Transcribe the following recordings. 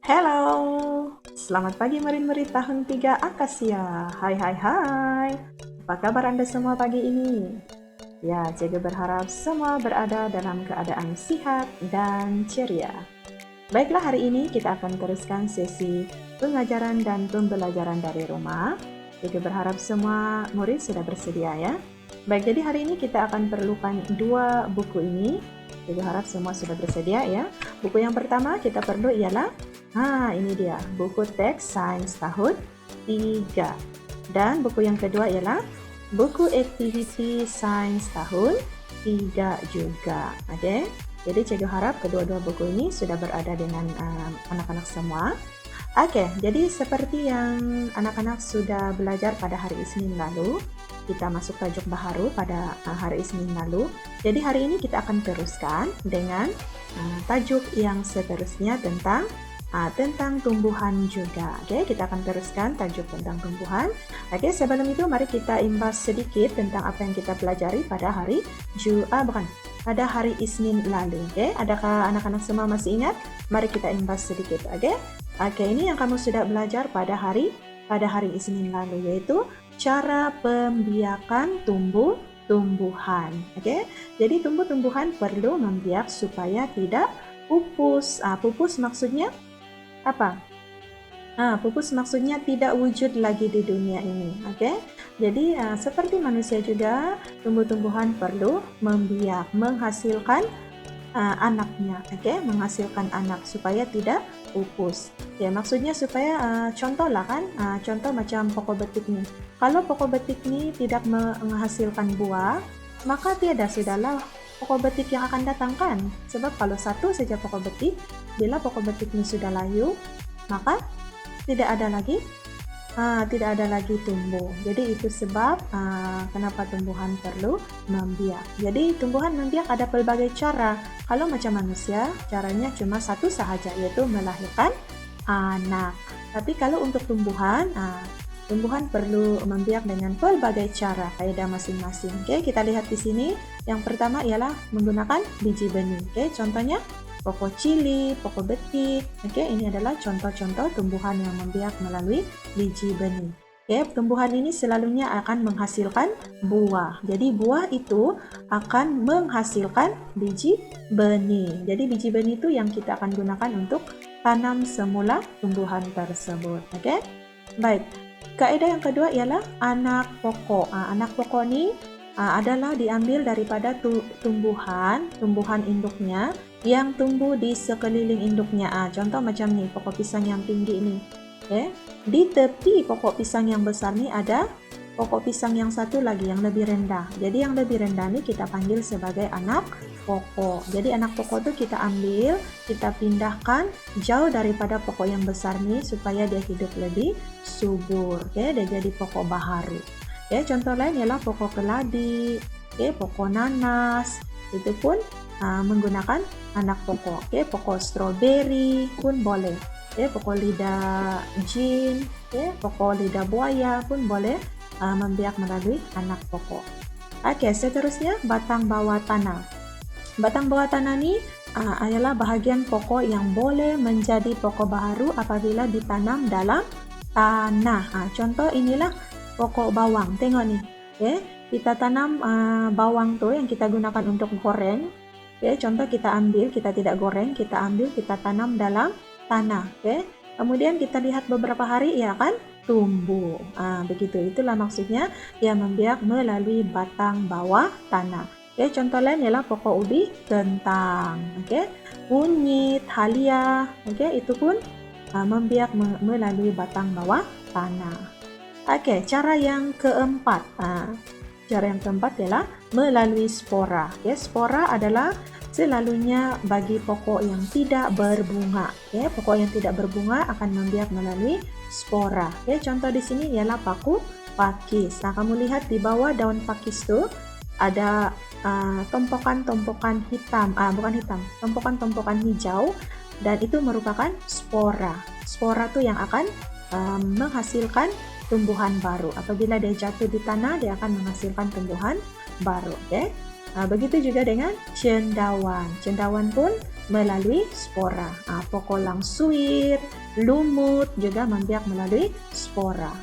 Halo, selamat pagi murid-murid tahun 3 Akasia. Hai hai hai. Apa kabar Anda semua pagi ini? Ya, Jaga berharap semua berada dalam keadaan sehat dan ceria. Baiklah, hari ini kita akan teruskan sesi pengajaran dan pembelajaran dari rumah. Jaga berharap semua murid sudah bersedia ya. Baik, jadi hari ini kita akan perlukan dua buku ini. Jaga harap semua sudah bersedia ya. Buku yang pertama kita perlu ialah ini dia, buku teks sains tahun 3. Dan buku yang kedua ialah buku aktiviti sains tahun 3 juga. Oke. Jadi cikgu harap kedua-dua buku ini sudah berada dengan anak-anak semua. Oke, jadi seperti yang anak-anak sudah belajar pada hari Isnin lalu, kita masuk tajuk baharu pada hari Isnin lalu. Jadi hari ini kita akan teruskan dengan tajuk yang seterusnya tentang tumbuhan juga. Oke, kita akan teruskan tajuk tentang tumbuhan. Oke, sebelum itu mari kita imbas sedikit tentang apa yang kita pelajari pada hari pada hari Isnin lalu. Oke, adakah anak-anak semua masih ingat? Mari kita imbas sedikit. Oke, ini yang kamu sudah belajar pada hari Isnin lalu, yaitu cara pembiakan tumbuhan. Oke, jadi tumbuh-tumbuhan perlu membiak supaya tidak pupus. Pupus maksudnya apa? Pupus maksudnya tidak wujud lagi di dunia ini. Oke, jadi seperti manusia juga, tumbuh-tumbuhan perlu membiak, menghasilkan anaknya. Oke, menghasilkan anak supaya tidak pupus. Ya, maksudnya supaya contoh lah kan, contoh macam pokok betik nih. Kalau pokok betik nih tidak menghasilkan buah, maka tiada sudahlah pokok betik yang akan datangkan. Sebab kalau satu saja pokok betik, bila pokok betik ini sudah layu, maka tidak ada lagi tumbuh. Jadi itu sebab kenapa tumbuhan perlu membiak. Jadi tumbuhan membiak ada pelbagai cara. Kalau macam manusia, caranya cuma satu sahaja, yaitu melahirkan anak. Tapi kalau untuk tumbuhan perlu membiak dengan pelbagai cara, faedah masing-masing. Oke, kita lihat di sini. Yang pertama ialah menggunakan biji benih. Oke, contohnya pokok cili, pokok betik. Oke, ini adalah contoh-contoh tumbuhan yang membiak melalui biji benih. Oke, tumbuhan ini selalunya akan menghasilkan buah. Jadi buah itu akan menghasilkan biji benih. Jadi biji benih itu yang kita akan gunakan untuk tanam semula tumbuhan tersebut. Oke, baik. Kaidah yang kedua ialah anak pokok. Anak pokok ini adalah diambil daripada tumbuhan induknya yang tumbuh di sekeliling induknya. Contoh macam nih, pokok pisang yang tinggi ini. Di tepi pokok pisang yang besar nih ada pokok pisang yang satu lagi yang lebih rendah. Jadi yang lebih rendah nih kita panggil sebagai anak pokok. Jadi anak pokok itu kita ambil, kita pindahkan jauh daripada pokok yang besar nih supaya dia hidup lebih subur. Dia jadi pokok baharu. Contoh lain ialah pokok keladi, pokok nanas, itu pun menggunakan anak pokok. Pokok stroberi pun boleh. Pokok lidah jin, pokok lidah buaya pun boleh membiak melalui anak pokok. Seterusnya batang bawah tanah. Batang bawah tanah ini adalah bahagian pokok yang boleh menjadi pokok baharu apabila ditanam dalam tanah. Contoh inilah pokok bawang. Tengok nih. Kita tanam bawang tuh yang kita gunakan untuk goreng. Contoh kita ambil, kita tidak goreng, kita ambil, kita tanam dalam tanah. Kemudian kita lihat beberapa hari ia akan tumbuh. Begitu, itulah maksudnya ia membiak melalui batang bawah tanah. Contoh lain ialah pokok ubi kentang. Kunyit, halia, itu pun membiak melalui batang bawah tanah. Cara yang keempat. Cara yang keempat ialah melalui spora. Spora adalah selalunya bagi pokok yang tidak berbunga. Pokok yang tidak berbunga akan membiak melalui spora. Contoh di sini ialah paku pakis. Kamu lihat di bawah daun pakis itu ada tompokan-tompokan hitam, tompokan-tompokan hijau, dan itu merupakan spora. Spora itu yang akan menghasilkan tumbuhan baru. Apabila dia jatuh di tanah, dia akan menghasilkan tumbuhan baru. Begitu juga dengan cendawan. Cendawan pun melalui spora. Pokok langsuir, lumut juga membiak melalui spora.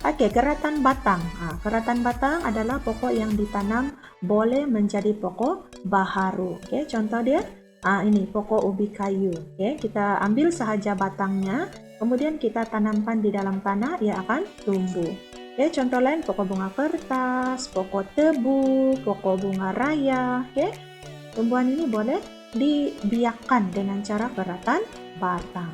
Oke, keratan batang. Keratan batang adalah pokok yang ditanam boleh menjadi pokok baharu. Oke, contoh dia ini pokok ubi kayu. Oke, kita ambil sahaja batangnya, kemudian kita tanamkan di dalam tanah, ia akan tumbuh. Oke, contoh lain pokok bunga kertas, pokok tebu, pokok bunga raya. Oke, tumbuhan ini boleh dibiakkan dengan cara keratan batang.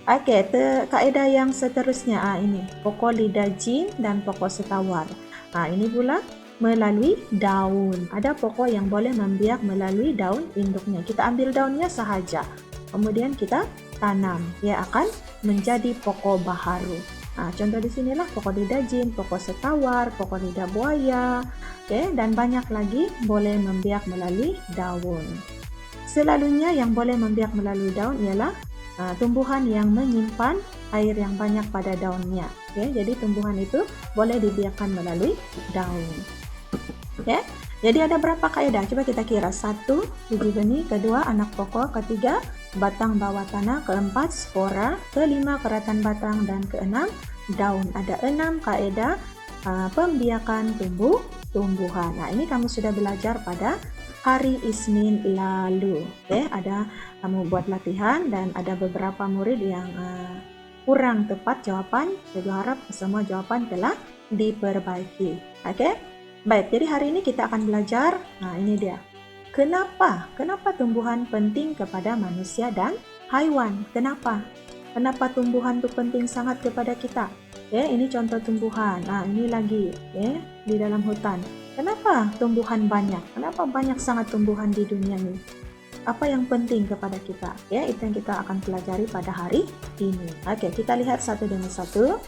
Oke, kaedah yang seterusnya ini pokok lidah jin dan pokok setawar. Ini pula melalui daun. Ada pokok yang boleh membiak melalui daun induknya. Kita ambil daunnya sahaja, kemudian kita tanam. Ia akan menjadi pokok baharu. Contoh di sinilah pokok lidah jin, pokok setawar, pokok lidah buaya, dan banyak lagi boleh membiak melalui daun. Selalunya yang boleh membiak melalui daun ialah tumbuhan yang menyimpan air yang banyak pada daunnya. Jadi tumbuhan itu boleh dibiarkan melalui daun. Jadi ada berapa kaidah? Coba kita kira. 1, biji benih. 2, anak pokok. 3, batang bawah tanah. 4, spora. 5, keratan batang. Dan 6, daun. Ada 6 kaidah pembiakan tumbuhan. Ini kamu sudah belajar pada hari Isnin lalu. Ada kamu buat latihan dan ada beberapa murid yang kurang tepat jawaban. Saya harap semua jawaban telah diperbaiki. Baik, jadi hari ini kita akan belajar. Ini dia. Kenapa tumbuhan penting kepada manusia dan haiwan? Kenapa tumbuhan itu penting sangat kepada kita? Ini contoh tumbuhan. Ini lagi di dalam hutan. Kenapa tumbuhan banyak? Kenapa banyak sangat tumbuhan di dunia ini? Apa yang penting kepada kita? Itu yang kita akan pelajari pada hari ini. Kita lihat satu demi satu.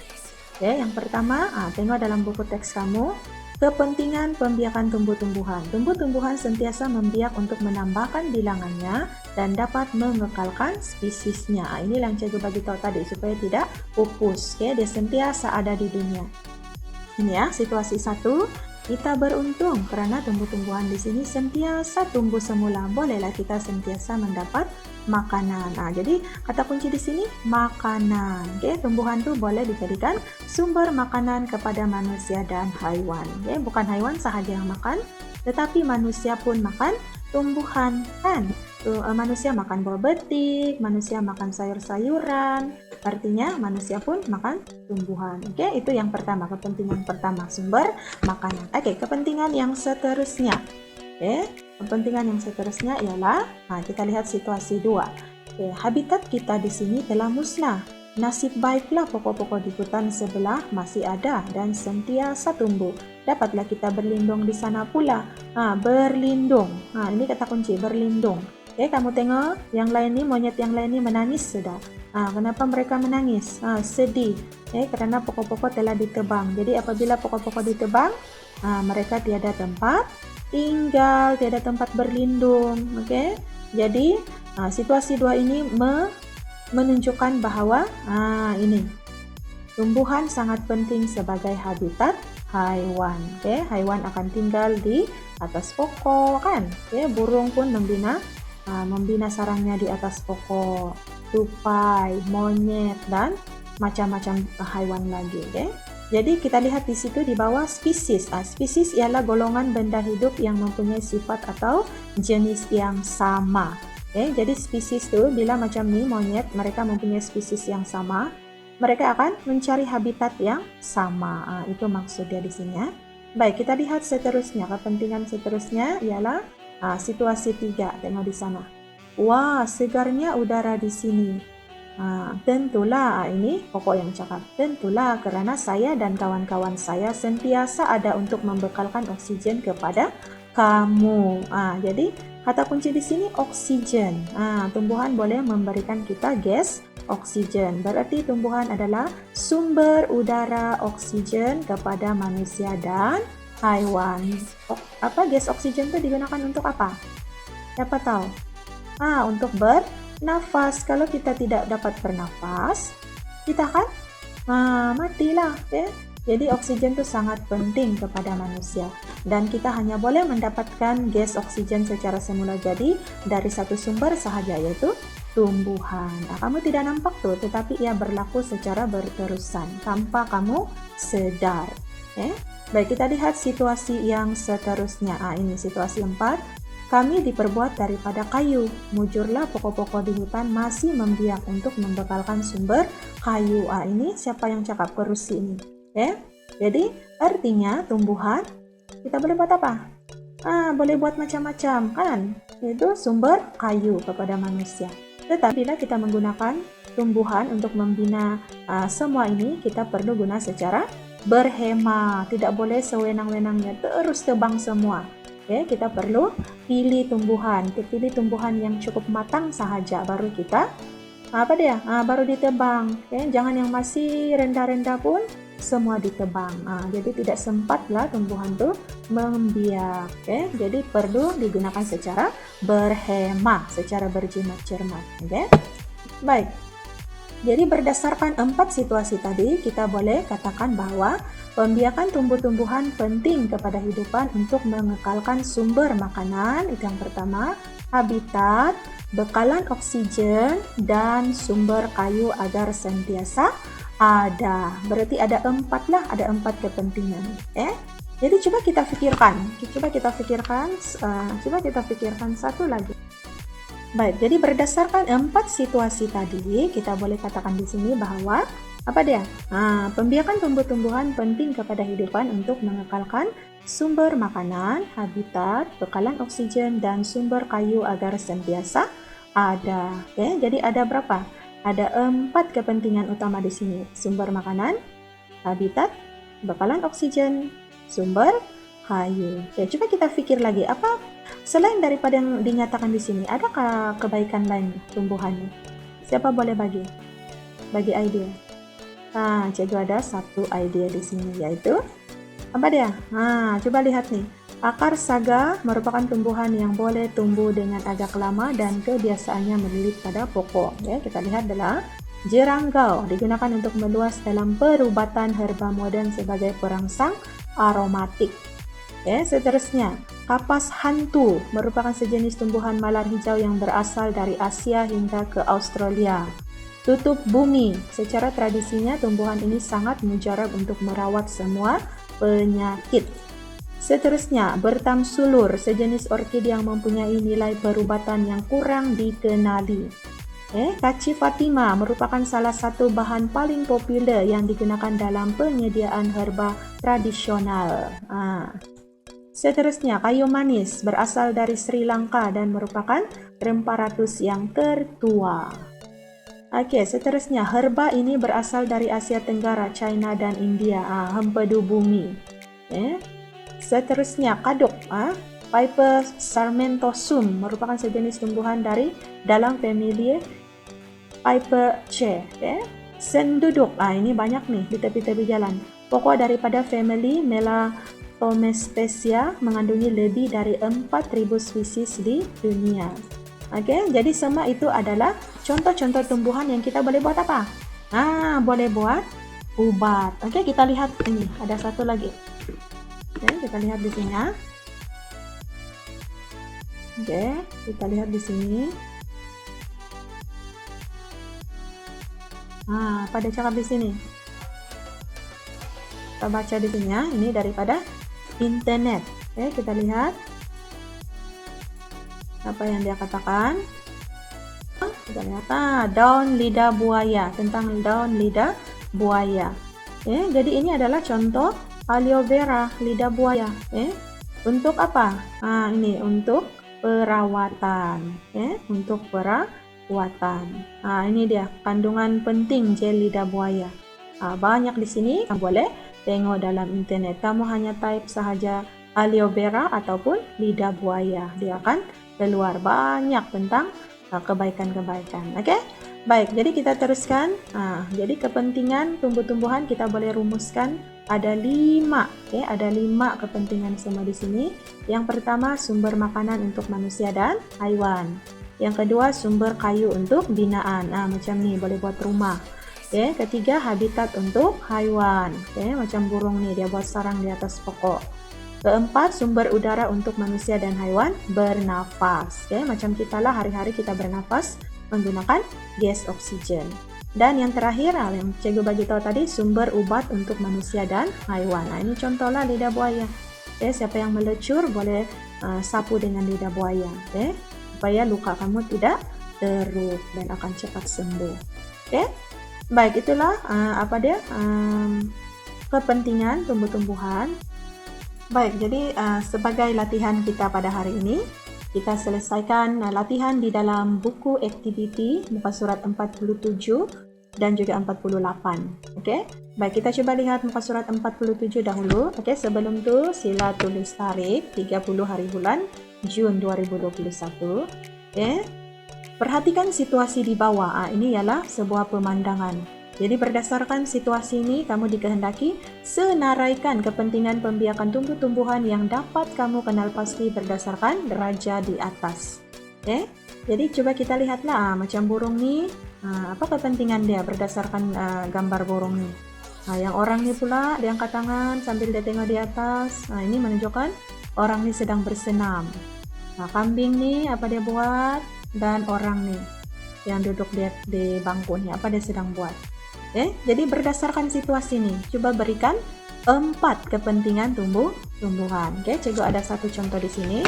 Yang pertama, tengok dalam buku teks kamu. Kepentingan pembiakan tumbuh-tumbuhan. Tumbuh-tumbuhan sentiasa membiak untuk menambahkan bilangannya dan dapat mengekalkan spesiesnya. Ini yang cikgu bagi tahu tadi supaya tidak pupus. Dia sentiasa ada di dunia. Ini ya, situasi 1. Kita beruntung karena tumbuh-tumbuhan di sini sentiasa tumbuh semula. Bolehlah kita sentiasa mendapat makanan. Jadi kata kunci di sini makanan. Tumbuhan itu boleh dijadikan sumber makanan kepada manusia dan haiwan. Bukan haiwan sahaja yang makan, tetapi manusia pun makan tumbuhan kan. Manusia makan buah betik, manusia makan sayur-sayuran. Artinya manusia pun makan tumbuhan. Itu yang pertama, kepentingan pertama, sumber makanan. Kepentingan yang seterusnya. Kepentingan yang seterusnya ialah kita lihat situasi 2. Habitat kita di sini telah musnah. Nasib baiklah pokok-pokok di hutan sebelah masih ada dan sentiasa tumbuh. Dapatlah kita berlindung di sana pula. Berlindung. Ini kata kunci, berlindung. Kamu tengok yang lain ini, monyet yang lain ini menangis sudah. Kenapa mereka menangis? Sedih. Karena pokok-pokok telah ditebang. Jadi apabila pokok-pokok ditebang, mereka tiada tempat tinggal, tiada tempat berlindung. Jadi situasi 2 ini menunjukkan bahwa ini tumbuhan sangat penting sebagai habitat haiwan. Haiwan akan tinggal di atas pokok kan. Burung pun membina sarangnya di atas pokok. Tupai, monyet dan macam-macam haiwan lagi. Jadi kita lihat di situ di bawah spesies. Spesies ialah golongan benda hidup yang mempunyai sifat atau jenis yang sama. Jadi spesies itu bila macam ni monyet, mereka mempunyai spesies yang sama, mereka akan mencari habitat yang sama. Itu maksudnya di sini ya. Baik, kita lihat seterusnya. Kepentingan seterusnya ialah situasi 3. Tengok di sana. Wah, segarnya udara di sini. Tentulah, ini pokok yang cakap. Tentulah karena saya dan kawan-kawan saya sentiasa ada untuk membekalkan oksigen kepada kamu. Jadi kata kunci di sini oksigen. Tumbuhan boleh memberikan kita gas oksigen. Berarti tumbuhan adalah sumber udara oksigen kepada manusia dan haiwan. Gas oksigen itu digunakan untuk apa? Siapa tahu? Untuk bernafas. Kalau kita tidak dapat bernafas, kita akan matilah. Jadi oksigen itu sangat penting kepada manusia dan kita hanya boleh mendapatkan gas oksigen secara semula jadi dari satu sumber sahaja yaitu tumbuhan. Nah, kamu tidak nampak tuh, tetapi ia berlaku secara berterusan tanpa kamu sadar. Baik, kita lihat situasi yang seterusnya. Ini situasi 4. Kami diperbuat daripada kayu. Mujurlah pokok-pokok di hutan masih membiak untuk membekalkan sumber kayu. Ini siapa yang cakap? Perusi ini. Jadi artinya tumbuhan kita boleh buat apa? Boleh buat macam-macam kan? Itu sumber kayu kepada manusia. Tetapi bila kita menggunakan tumbuhan untuk membina semua ini, kita perlu guna secara berhemat. Tidak boleh sewenang-wenangnya terus tebang semua. Kita perlu pilih tumbuhan yang cukup matang sahaja baru kita baru ditebang. Jangan yang masih rendah-rendah pun semua ditebang. Jadi tidak sempatlah tumbuhan itu membiak. Jadi perlu digunakan secara berhemat, secara berjimat-cermat. Baik. Jadi berdasarkan 4 situasi tadi, kita boleh katakan bahwa pembiakan tumbuh-tumbuhan penting kepada hidupan untuk mengekalkan sumber makanan, itu yang pertama, habitat, bekalan oksigen, dan sumber kayu agar senantiasa ada. Berarti ada 4 kepentingan. Jadi coba kita pikirkan satu lagi. Baik, jadi berdasarkan 4 situasi tadi, kita boleh katakan di sini bahwa pembiakan tumbuh-tumbuhan penting kepada hidupan untuk mengekalkan sumber makanan, habitat, bekalan oksigen, dan sumber kayu agar senantiasa ada. Jadi ada berapa? Ada 4 kepentingan utama di sini. Sumber makanan, habitat, bekalan oksigen, sumber kayu. Coba kita pikir lagi, apa selain daripada yang dinyatakan di sini, adakah kebaikan lain tumbuhannya? Siapa boleh bagi idea? Cikgu ada satu idea di sini, yaitu apa dia? Coba lihat nih. Akar saga merupakan tumbuhan yang boleh tumbuh dengan agak lama dan kebiasaannya melilit pada pokok. Kita lihat adalah jeranggau, digunakan untuk meluas dalam perubatan herba modern sebagai perangsang aromatik. Seterusnya, kapas hantu merupakan sejenis tumbuhan malar hijau yang berasal dari Asia hingga ke Australia. Tutup bumi, secara tradisinya tumbuhan ini sangat mujarab untuk merawat semua penyakit. Seterusnya, bertam sulur, sejenis orkid yang mempunyai nilai perubatan yang kurang dikenali. Kaci Fatima merupakan salah satu bahan paling populer yang digunakan dalam penyediaan herba tradisional. Seterusnya, kayu manis berasal dari Sri Lanka dan merupakan rempah ratus yang tertua. Seterusnya, herba ini berasal dari Asia Tenggara, China, dan India. Hempedu bumi. Seterusnya, kaduk, Piper sarmentosum merupakan sejenis tumbuhan dari dalam famili Piperaceae. Senduduk, ini banyak nih di tepi-tepi jalan. Pokok daripada famili Melastomespecia mengandungi lebih dari 4.000 spesies di dunia. Jadi semua itu adalah contoh-contoh tumbuhan yang kita boleh buat apa? Boleh buat ubat. Kita lihat ini, ada satu lagi. Kita lihat di sini. Kita lihat di sini. Pada cakap di sini. Kita baca di sini ya. Ini daripada internet. Kita lihat apa yang dia katakan. Kita lihat daun lidah buaya, tentang daun lidah buaya. Jadi ini adalah contoh aloe vera lidah buaya. Untuk apa? Ini untuk perawatan. Untuk perawatan. Ini dia kandungan penting gel lidah buaya. Banyak di sini, kamu boleh tengok dalam internet. Kamu hanya type sahaja aloe vera ataupun lidah buaya. Dia akan keluar banyak tentang kebaikan-kebaikan. Baik, jadi kita teruskan. Jadi kepentingan tumbuh-tumbuhan kita boleh rumuskan ada 5. Ada 5 kepentingan semua di sini. Yang pertama, sumber makanan untuk manusia dan haiwan. Yang kedua, sumber kayu untuk binaan. Macam ni boleh buat rumah. Oke, ketiga habitat untuk haiwan. Oke, macam burung nih, dia buat sarang di atas pokok. Keempat, sumber udara untuk manusia dan haiwan bernafas. Oke, macam kita lah, hari-hari kita bernafas menggunakan gas oksigen. Dan yang terakhir, yang cikgu bagi tahu tadi, sumber ubat untuk manusia dan haiwan. Nah, ini contohlah lidah buaya. Oke, siapa yang melecur boleh sapu dengan lidah buaya. Oke, supaya luka kamu tidak teruk dan akan cepat sembuh. Oke, baik, itulah kepentingan tumbuh-tumbuhan. Baik, jadi sebagai latihan kita pada hari ini, kita selesaikan latihan di dalam buku aktiviti muka surat 47 dan juga 48. Oke, baik, kita coba lihat muka surat 47 dahulu. Oke, sebelum itu sila tulis tarikh 30 hari bulan Jun 2021. Oke, perhatikan situasi di bawah. Ini ialah sebuah pemandangan. Jadi berdasarkan situasi ini, kamu dikehendaki senaraikan kepentingan pembiakan tumbuh-tumbuhan yang dapat kamu kenal pasti berdasarkan deraja di atas. Oke, jadi coba kita lihatlah macam burung nih, apa kepentingan dia berdasarkan gambar burung nih. Yang orang nih pula dia angkat tangan sambil dia tengok di atas. Ini menunjukkan orang nih sedang bersenam. Kambing nih apa dia buat, dan orang nih yang duduk di bangku nih apa dia sedang buat. Jadi berdasarkan situasi ini, coba berikan 4 kepentingan tumbuh-tumbuhan. Cikgu ada satu contoh di sini.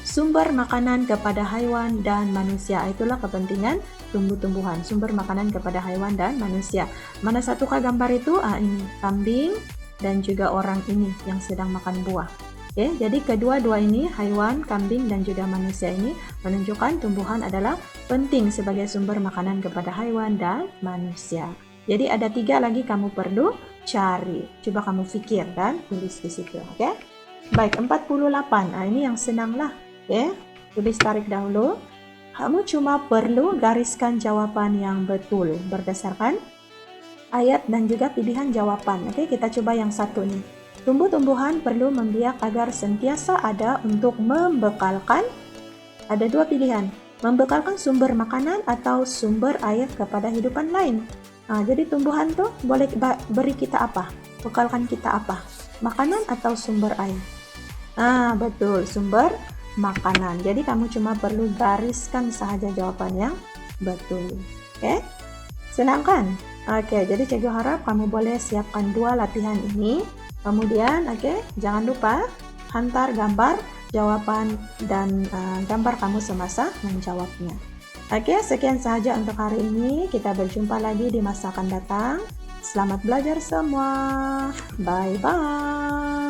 Sumber makanan kepada haiwan dan manusia. Itulah kepentingan tumbuh-tumbuhan. Sumber makanan kepada haiwan dan manusia. Mana satukah gambar itu? Ini kambing dan juga orang ini yang sedang makan buah. Jadi kedua-dua ini, haiwan, kambing, dan juga manusia ini menunjukkan tumbuhan adalah penting sebagai sumber makanan kepada haiwan dan manusia. Jadi ada 3 lagi kamu perlu cari. Coba kamu pikir dan tulis di situ. Oke? Baik, 48. Ini yang senang lah. Tulis tarik dahulu. Kamu cuma perlu gariskan jawaban yang betul berdasarkan ayat dan juga pilihan jawaban. Kita coba yang satu nih. Tumbuh-tumbuhan perlu membiak agar sentiasa ada untuk membekalkan. Ada 2 pilihan. Membekalkan sumber makanan atau sumber air kepada hidupan lain. Jadi tumbuhan tuh boleh beri kita apa? Bekalkan kita apa? Makanan atau sumber air? Betul, sumber makanan. Jadi kamu cuma perlu gariskan saja jawaban yang betul. Oke? Senang kan? Oke, jadi cikgu harap kamu boleh siapkan 2 latihan ini. Kemudian, jangan lupa hantar gambar jawaban dan gambar kamu semasa menjawabnya. Sekian sahaja untuk hari ini. Kita berjumpa lagi di masa akan datang. Selamat belajar semua. Bye-bye.